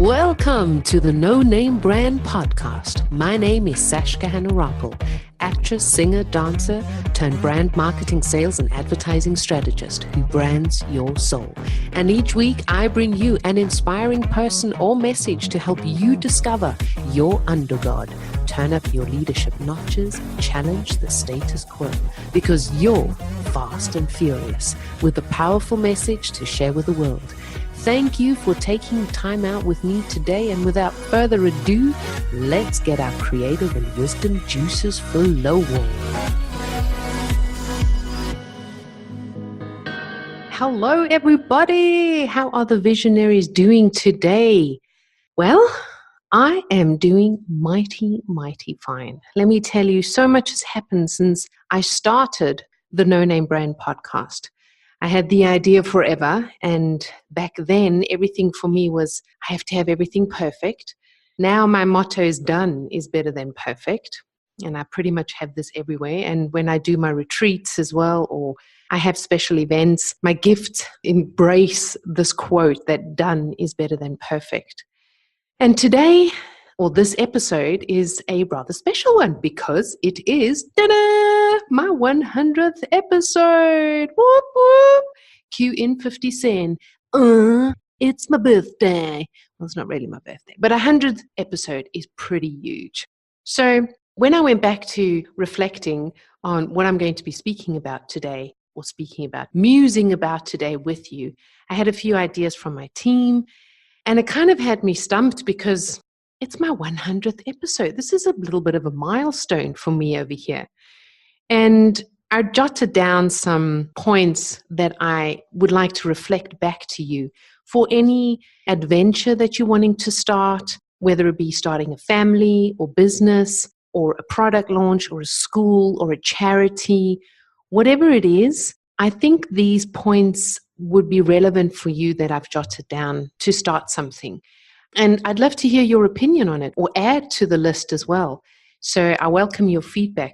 Welcome to the No Name Brand Podcast. My name is Sashka Hanna Rappl, actress, singer, dancer, turned brand marketing, sales, and advertising strategist who brands your soul. And each week I bring you an inspiring person or message to help you discover your undergod, turn up your leadership notches, challenge the status quo, because you're fast and furious with a powerful message to share with the world. Thank you for taking time out with me today, and without further ado, let's get our creative and wisdom juices flowing. Hello, everybody. How are the visionaries doing today? Well, I am doing mighty fine. Let me tell you, so much has happened since I started the No Name Brand Podcast. I had the idea forever, and back then everything for me was I have to have everything perfect. Now my motto is done is better than perfect, and I pretty much have this everywhere. And when I do my retreats as well, or I have special events, my gifts embrace this quote that done is better than perfect. And today, or this episode, is a rather special one because it is my 100th episode. Whoop, whoop. Cue in 50 Cent. It's my birthday. Well, it's not really my birthday, but 100th episode is pretty huge. So when I went back to reflecting on what I'm going to be speaking about today, or musing about today with you, I had a few ideas from my team, and it kind of had me stumped because it's my 100th episode. This is a little bit of a milestone for me over here. And I jotted down some points that I would like to reflect back to you for any adventure that you're wanting to start, whether it be starting a family or business or a product launch or a school or a charity, whatever it is. I think these points would be relevant for you that I've jotted down to start something. And I'd love to hear your opinion on it or add to the list as well. So I welcome your feedback.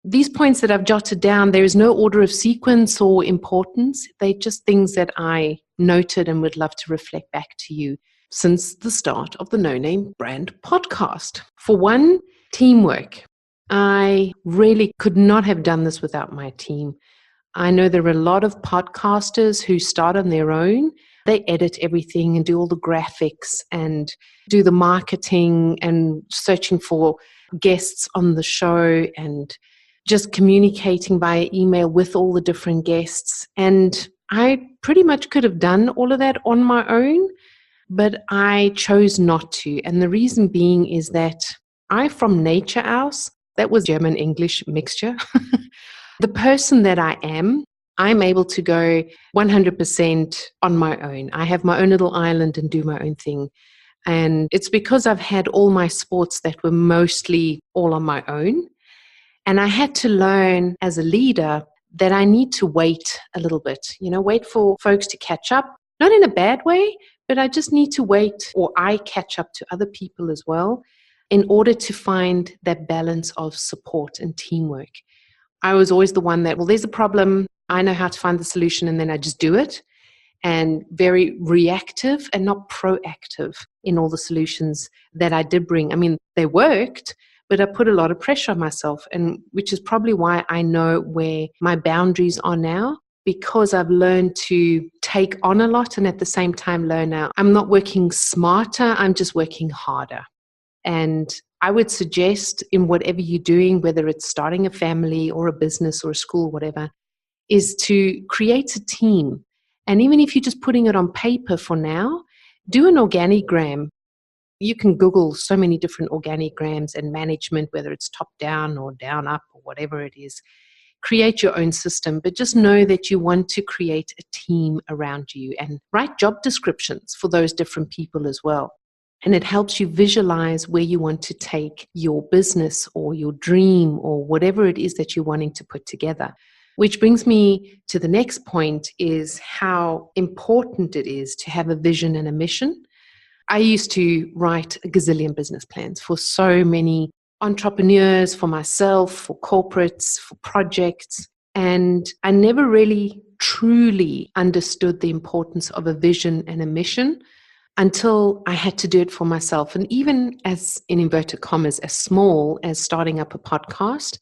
These points that I've jotted down, there is no order of sequence or importance. They're just things that I noted and would love to reflect back to you since the start of the No Name Brand Podcast. For one, teamwork. I really could not have done this without my team. I know there are a lot of podcasters who start on their own. They edit everything and do all the graphics and do the marketing and searching for guests on the show and just communicating via email with all the different guests. And I pretty much could have done all of that on my own, but I chose not to. And the reason being is that I, from nature aus, that was German-English mixture. The person that I am, I'm able to go 100% on my own. I have my own little island and do my own thing. And it's because I've had all my sports that were mostly all on my own. And I had to learn as a leader that I need to wait a little bit, wait for folks to catch up, not in a bad way, but I just need to wait, or I catch up to other people as well, in order to find that balance of support and teamwork. I was always the one that, well, there's a problem, I know how to find the solution, and then I just do it. And very reactive and not proactive in all the solutions that I did bring. I mean, they worked, but I put a lot of pressure on myself, and which is probably why I know where my boundaries are now, because I've learned to take on a lot and at the same time learn now. I'm not working smarter, I'm just working harder. And I would suggest in whatever you're doing, whether it's starting a family or a business or a school, whatever, is to create a team. And even if you're just putting it on paper for now, do an organigram. You can Google so many different organigrams and management, whether it's top down or down up or whatever it is. Create your own system, but just know that you want to create a team around you and write job descriptions for those different people as well. And it helps you visualize where you want to take your business or your dream or whatever it is that you're wanting to put together. Which brings me to the next point, is how important it is to have a vision and a mission. I used to write a gazillion business plans for so many entrepreneurs, for myself, for corporates, for projects. And I never really truly understood the importance of a vision and a mission until I had to do it for myself. And even as, in inverted commas, as small as starting up a podcast,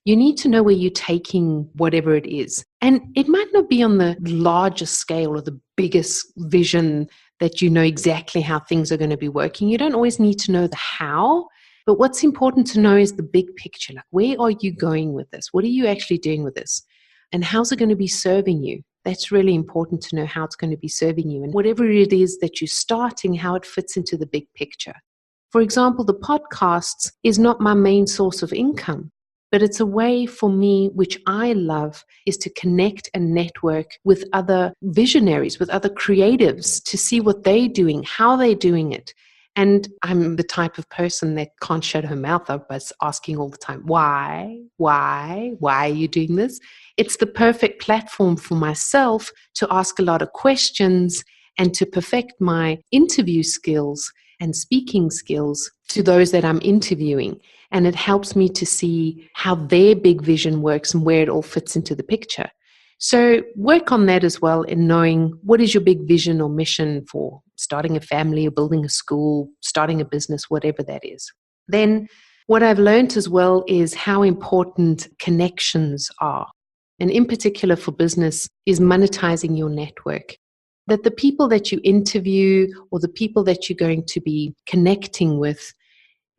you need to know where you're taking whatever it is. And it might not be on the largest scale or the biggest vision that you know exactly how things are going to be working. You don't always need to know the how, but what's important to know is the big picture. Like, where are you going with this? What are you actually doing with this? And how's it going to be serving you? That's really important to know how it's going to be serving you. And whatever it is that you're starting, how it fits into the big picture. For example, the podcasts is not my main source of income, but it's a way for me, which I love, is to connect and network with other visionaries, with other creatives, to see what they're doing, how they're doing it. And I'm the type of person that can't shut her mouth up by asking all the time, why are you doing this? It's the perfect platform for myself to ask a lot of questions and to perfect my interview skills and speaking skills to those that I'm interviewing. And it helps me to see how their big vision works and where it all fits into the picture. So work on that as well, in knowing what is your big vision or mission for starting a family or building a school, starting a business, whatever that is. Then what I've learned as well is how important connections are. And in particular for business is monetizing your network. That the people that you interview or the people that you're going to be connecting with,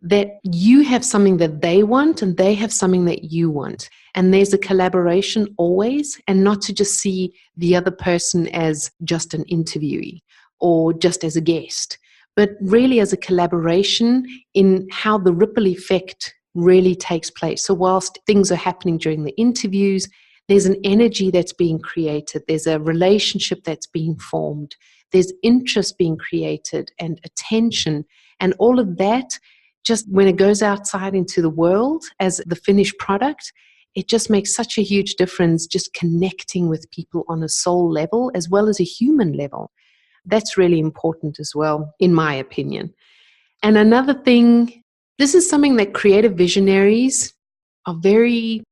that you have something that they want and they have something that you want. And there's a collaboration always, and not to just see the other person as just an interviewee or just as a guest, but really as a collaboration in how the ripple effect really takes place. So whilst things are happening during the interviews, there's an energy that's being created. There's a relationship that's being formed. There's interest being created and attention, and all of that. Just when it goes outside into the world as the finished product, it just makes such a huge difference, just connecting with people on a soul level as well as a human level. That's really important as well, in my opinion. And another thing, this is something that creative visionaries are very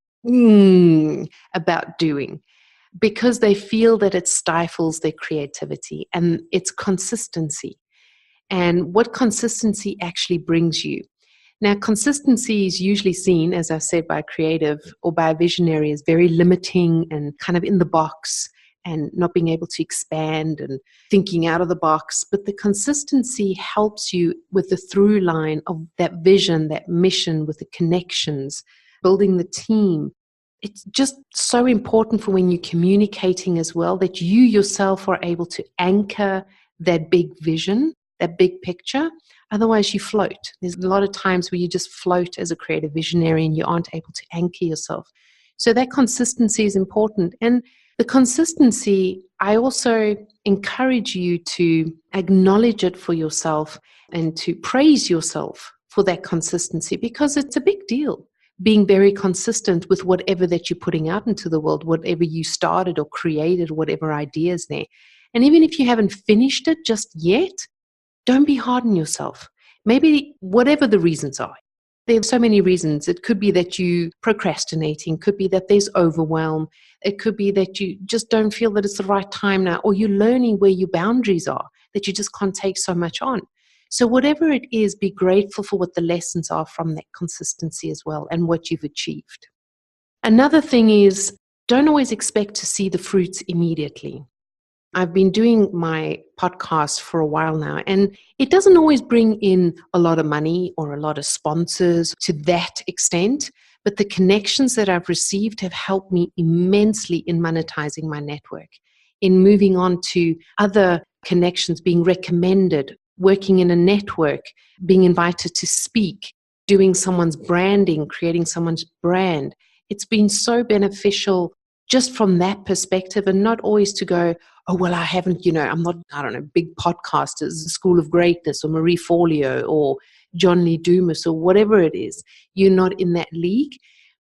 about doing, because they feel that it stifles their creativity, and it's consistency. And what consistency actually brings you. Now, consistency is usually seen, as I said, by a creative or by a visionary as very limiting and kind of in the box and not being able to expand and thinking out of the box. But the consistency helps you with the through line of that vision, that mission, with the connections, building the team. It's just so important for when you're communicating as well, that you yourself are able to anchor that big vision, that big picture. Otherwise you float. There's a lot of times where you just float as a creative visionary and you aren't able to anchor yourself. So that consistency is important. And the consistency, I also encourage you to acknowledge it for yourself and to praise yourself for that consistency, because it's a big deal. Being very consistent with whatever that you're putting out into the world, whatever you started or created, whatever ideas there. And even if you haven't finished it just yet, don't be hard on yourself. Maybe whatever the reasons are. There are so many reasons. It could be that you procrastinating, could be that there's overwhelm, it could be that you just don't feel that it's the right time now, or you're learning where your boundaries are, that you just can't take so much on. So whatever it is, be grateful for what the lessons are from that consistency as well and what you've achieved. Another thing is, don't always expect to see the fruits immediately. I've been doing my podcast for a while now, and it doesn't always bring in a lot of money or a lot of sponsors to that extent, but the connections that I've received have helped me immensely in monetizing my network, in moving on to other connections, being recommended, working in a network, being invited to speak, doing someone's branding, creating someone's brand. It's been so beneficial just from that perspective, and not always to go, oh, well, I'm not, big podcasters, School of Greatness or Marie Forleo or John Lee Dumas or whatever it is. You're not in that league,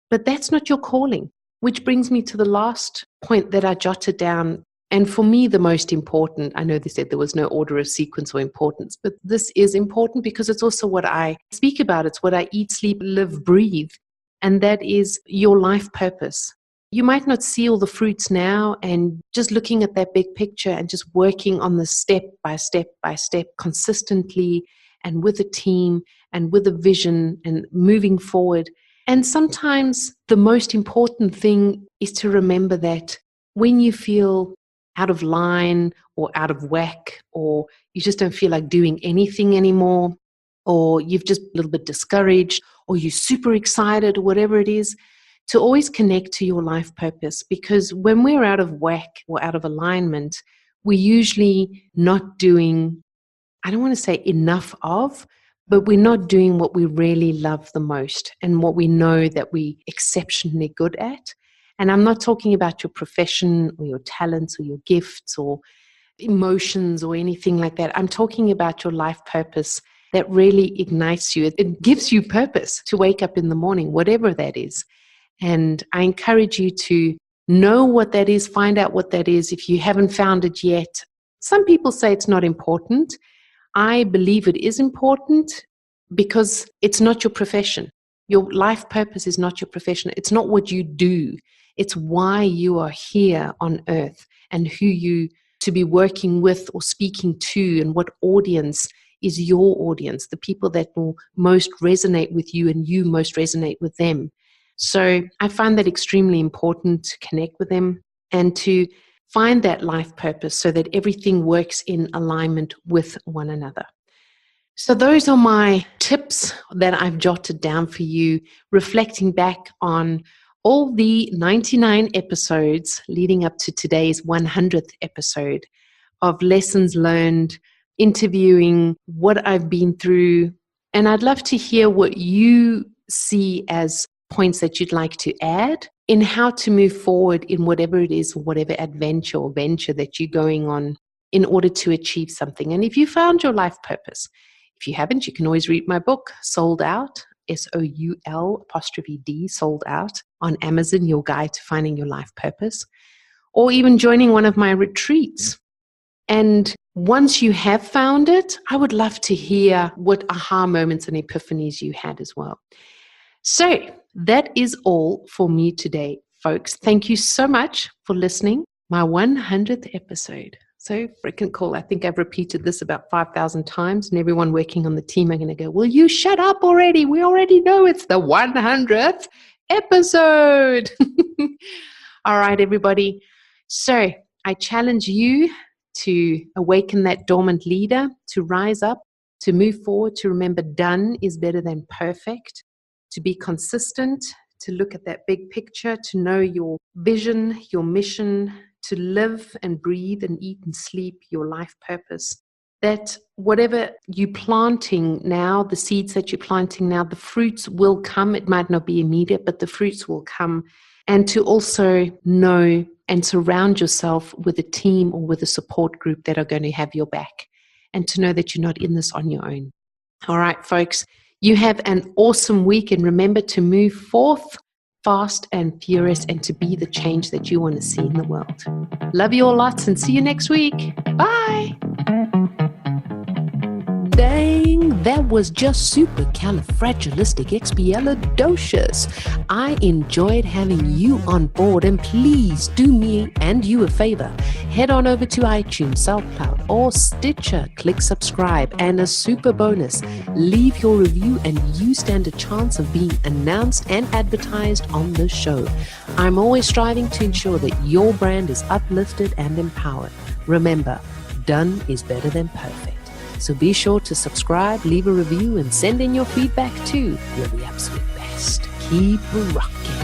but that's not your calling, which brings me to the last point that I jotted down. And for me, the most important, I know they said there was no order of sequence or importance, but this is important because it's also what I speak about. It's what I eat, sleep, live, breathe. And that is your life purpose. You might not see all the fruits now, and just looking at that big picture and just working on the step by step by step consistently and with a team and with a vision and moving forward. And sometimes the most important thing is to remember that when you feel out of line or out of whack, or you just don't feel like doing anything anymore, or you've just a little bit discouraged, or you're super excited, or whatever it is, to always connect to your life purpose. Because when we're out of whack or out of alignment, we're usually not doing, I don't want to say enough of, but we're not doing what we really love the most and what we know that we're exceptionally good at. And I'm not talking about your profession or your talents or your gifts or emotions or anything like that. I'm talking about your life purpose that really ignites you. It gives you purpose to wake up in the morning, whatever that is. And I encourage you to know what that is, find out what that is. If you haven't found it yet, some people say it's not important. I believe it is important because it's not your profession. Your life purpose is not your profession. It's not what you do. It's why you are here on earth and who you to be working with or speaking to, and what audience is your audience, the people that will most resonate with you and you most resonate with them. So I find that extremely important to connect with them and to find that life purpose so that everything works in alignment with one another. So those are my tips that I've jotted down for you, reflecting back on all the 99 episodes leading up to today's 100th episode of lessons learned, interviewing what I've been through. And I'd love to hear what you see as points that you'd like to add in how to move forward in whatever it is, whatever adventure or venture that you're going on in order to achieve something. And if you found your life purpose, if you haven't, you can always read my book, Sold Out, SOUL''D, Sold Out, on Amazon, Your Guide to Finding Your Life Purpose, or even joining one of my retreats. And once you have found it, I would love to hear what aha moments and epiphanies you had as well. So that is all for me today, folks. Thank you so much for listening. My 100th episode. So freaking cool. I think I've repeated this about 5,000 times, and everyone working on the team are going to go, will you shut up already? We already know it's the 100th episode. All right, everybody. So I challenge you to awaken that dormant leader, to rise up, to move forward, to remember done is better than perfect, to be consistent, to look at that big picture, to know your vision, your mission, to live and breathe and eat and sleep your life purpose. That whatever you're planting now, the seeds that you're planting now, the fruits will come. It might not be immediate, but the fruits will come. And to also know and surround yourself with a team or with a support group that are going to have your back, and to know that you're not in this on your own. All right, folks. You have an awesome week, and remember to move forth fast and furious and to be the change that you want to see in the world. Love you all lots and see you next week. Bye. Dang, that was just supercalifragilisticexpialidocious. I enjoyed having you on board, and please do me and you a favor. Head on over to iTunes, SoundCloud, or Stitcher. Click subscribe, and a super bonus, leave your review and you stand a chance of being announced and advertised on the show. I'm always striving to ensure that your brand is uplifted and empowered. Remember, done is better than perfect. So be sure to subscribe, leave a review, and send in your feedback too. You're the absolute best. Keep rocking.